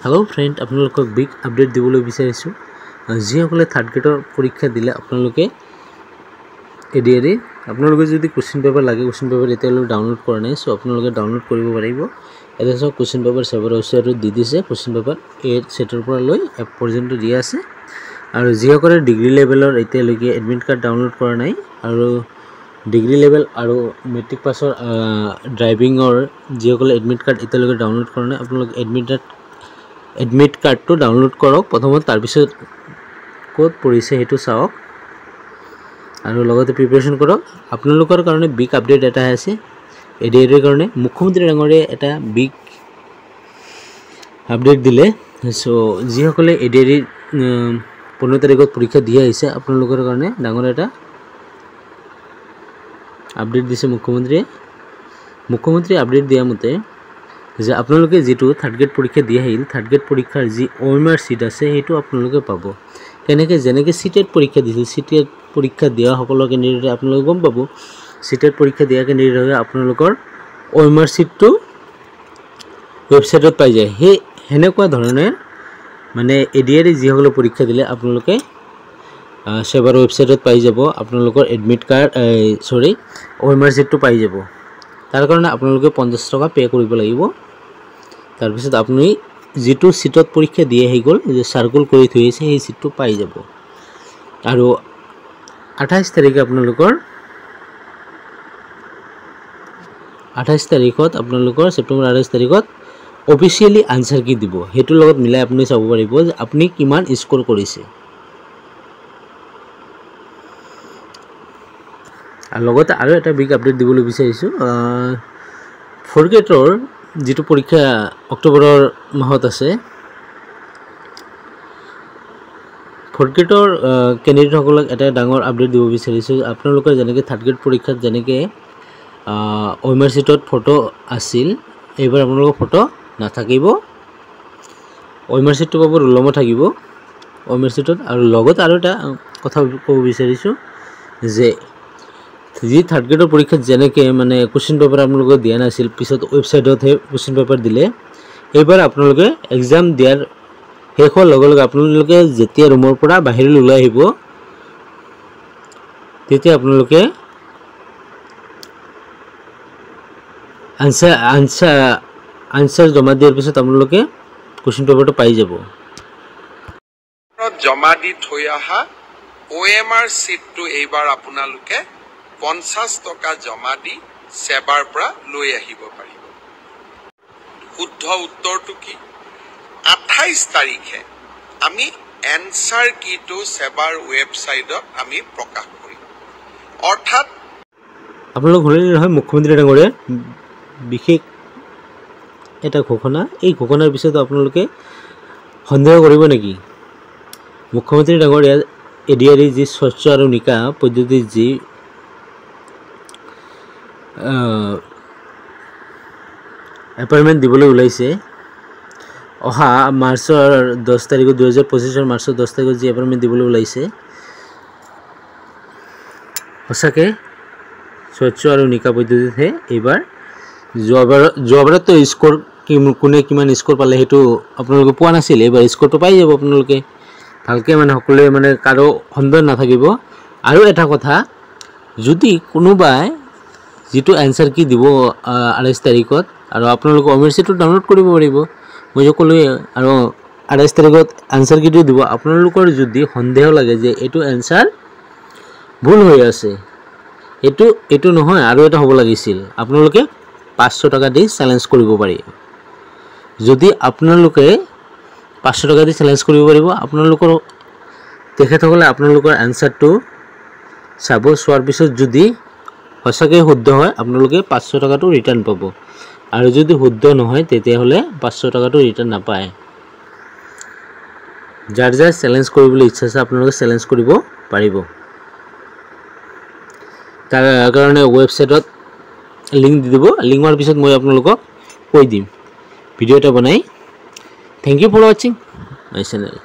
hello friend আপোনালোকক big update দিবলৈ বিচাৰিছো যিসকলে থাৰ্ড গ্ৰেডৰ পৰীক্ষা দিলে আপোনালোকে এডিআৰই আপোনালোকে যদি কোৱেশ্চন পেপাৰ লাগে কোৱেশ্চন পেপাৰ এতিয়ালৈ ডাউনলোড কৰা নাই সো আপোনালোকে ডাউনলোড কৰিব পাৰিব এটা সব কোৱেশ্চন পেপাৰ সাবৰ ওচৰত দি দিছে কোৱেশ্চন পেপাৰ 8 সেটৰ পৰা লৈ এপ পৰ্যন্ত দিয়া আছে আৰু যিসকলে ডিগ্ৰী লেভেলৰ এতিয়ালৈকে এডমিট কাৰ্ড ডাউনলোড কৰা নাই আৰু ডিগ্ৰী লেভেল আৰু মেট্ৰিক পাছৰ ড্ৰাইভিংৰ যিসকলে এডমিট কাৰ্ড এতিয়ালৈকে ডাউনলোড কৰা নাই আপোনালোক এডমিট কাৰ্ড তো ডাউনলোড কৰক প্ৰথমত তাৰ পিছত কোড পৰিছে হেতু চাওক আৰু লগতে প্ৰিপাৰেচন কৰক আপোনালোকৰ কাৰণে বিগ আপডেট এটা আছে এডিআৰইৰ কাৰণে মুখ্যমন্ত্ৰী ডাঙৰীয়ে এটা বিগ আপডেট দিলে সো যিসকলে এডিআৰই 15 তাৰিখত পৰীক্ষা দিয়া হৈছে আপোনালোকৰ কাৰণে ডাঙৰ এটা আপডেট দিছে মুখ্যমন্ত্ৰী আপডেট দিয়া মতে যে আপোনালোকে যেটো থাৰ্ড গ্ৰেড পৰীক্ষা দিয়া আহিল থাৰ্ড গ্ৰেড পৰীক্ষাৰ যি ওএমআৰ সিট আছে হেতু আপোনালোকে পাব কেনেকৈ যেনেকৈ সিটেট পৰীক্ষা দিছিল সিটেট পৰীক্ষা দিয়া সকলো কেণ্ডিডেট আপোনালোকে গম পাব সিটেট পৰীক্ষা দিয়া কেণ্ডিডেট হয় আপোনালোকৰ ওএমআৰ সিটটো ওয়েবসাইটত পাই যায় হে হেনেকুৱা ধৰণে মানে এডিআৰই যিসকলে পৰীক্ষা দিলে আপোনালোকে সেবাৰ ওয়েবসাইটত পাই যাব আপোনালোকৰ এডমিট কাৰ্ড ওএমআৰ সিটটো পাই যাব তাৰ কাৰণে আপোনালোকে 50 টকা পে কৰিব লাগিব তাৰ পিছত আপুনি যেটো সিটত পৰীক্ষা দিয়ে হৈ গল যে সাৰ্কেল কৰি থৈছে সেই সিটটো পাই যাব আৰু 28 তাৰিখে আপোনালোকৰ 28 তাৰিখত আপোনালোকৰ সেপ্টেম্বৰ 28 তাৰিখত অফিশিয়ালি আনসাৰ কি দিব হেতু লগত মিলাই আপুনি চাব পাৰিব যে আপুনি কিমান স্কোৰ কৰিছে আৰু লগতে আৰু এটা বিগ আপডেট দিবলৈ বিচাৰিছো ফ'ৰ্থ গ্ৰেডৰ যেটো পৰীক্ষা অক্টোবৰৰ মাহত আছে ফ'ৰ্থ গ্ৰেডৰ কেণ্ডিডেট সকলক এটা ডাঙৰ আপডেট দিব বিচাৰিছো আপোনালোকৰ যেনেকৈ থাৰ্ড গ্ৰেড পৰীক্ষাত যেনেকৈ ওএমআৰ সিটত ফটো আছিল এইবাৰ আপোনালোকৰ ফটো নাথাকিব ওএমআৰ সিটটো পাব ৰোল নম্বৰ থাকিব ওএমআৰ সিটত আৰু লগত আৰু এটা কথা ক'ব বিচাৰিছো যে যি থাৰ্ড গ্ৰেডৰ পৰীক্ষাত যেনেকৈ মানে কোৱেশ্চন পেপাৰ আপোনালোকে দিয়া নাছিল পিছত ওয়েবসাইটত হে কোৱেশ্চন পেপাৰ দিলে এইবাৰ আপোনালোকে এক্সাম দিয়াৰ শেষ হোৱাৰ লগে লগে আপোনালোকে যেতিয়া ৰুমৰ পৰা বাহিৰলৈ ওলাই আহিব তেতিয়া আপোনালোকে আনসাৰ জমা দিয়াৰ পিছত আপোনালোকে কোৱেশ্চন পেপাৰটো পাই যাব জমা দি থৈ আহা ওএমআৰ সিটটো এইবাৰ আপোনালোকে 50 টকা জমা দি সেবাৰ পৰা লৈ আহিব পাৰিব শুদ্ধ উত্তৰটো কি 28 তাৰিখে আমি এনসাৰ কিটো সেবাৰ ওয়েবসাইটত আমি প্ৰকাশ কৰিম অৰ্থাৎ আপোনালোক হলেই নহয় মুখ্যমন্ত্ৰী ডাঙৰীয়া বিশেষ এটা ঘোষণা এই ঘোষণাৰ পিছত আপোনালোকে সন্দেহ কৰিব নেকি মুখ্যমন্ত্ৰী ডাঙৰীয়া এডিআৰই যি স্বচ্ছ আৰু নিকা পদ্ধতি যি এপইন্টমেন্ট দিবলৈ ওলাইছে অহা মাৰ্চৰ 10 তাৰিখ 2025 মাৰ্চৰ 10 তাৰিখত যি এপইন্টমেন্ট দিবলৈ ওলাইছে হসাকে স্বচ্ছ আৰু নিকা পদ্ধতিতে এইবাৰ যোৱাবাৰত স্কোৰ কোনে কিমান স্কোৰ পালে হেতু আপোনালোকে পোৱা নাছিল এইবাৰ স্কোৰটো পাই যাব আপোনালোকে ভালকে মানে সকলোৱে মানে কাৰো সন্দেহ নাথাকিব আৰু এটা কথা যদি কোনোবাই যেটো আনসাৰ কি দিব 28 তাৰিখত আৰু আপোনালোকে ওএমআৰ সিটটো ডাউনলোড কৰিব পাৰিব মই কলো আৰু 28 তাৰিখত আনসাৰ কিটো দিব আপোনালোকৰ যদি সন্দেহ লাগে যে এটো আনসাৰ ভুল হৈ আছে এটো নহয় আৰু এটা হ'ব লাগিছিল আপোনালোকে 500 টকা দি চ্যালেঞ্জ কৰিব পাৰি যদি আপোনালোকে 500 টকা দি চ্যালেঞ্জ কৰিব পাৰিব আপোনালোকৰ তেখেতসকলে আপোনালোকৰ আনসাৰটো চাব চোৱাৰ পিছত যদি হসাকে শুদ্ধ হয় আপোনালোকে 500 টকাটো ৰিটাৰ্ণ পাব আৰু যদি শুদ্ধ নহয় তেতিয়া হলে 500 টকাটো ৰিটাৰ্ণ নাপায় যাৰ চ্যালেঞ্জ কৰিবলৈ ইচ্ছা আছে আপোনালোকে চ্যালেঞ্জ কৰিব পাৰিব তাৰ কাৰণে ওয়েবসাইটত লিংক দি দিব লিংক মাৰ পিছত মই আপোনালোকক কৈ দিম ভিডিও এটা বনাই thank you for watching my channel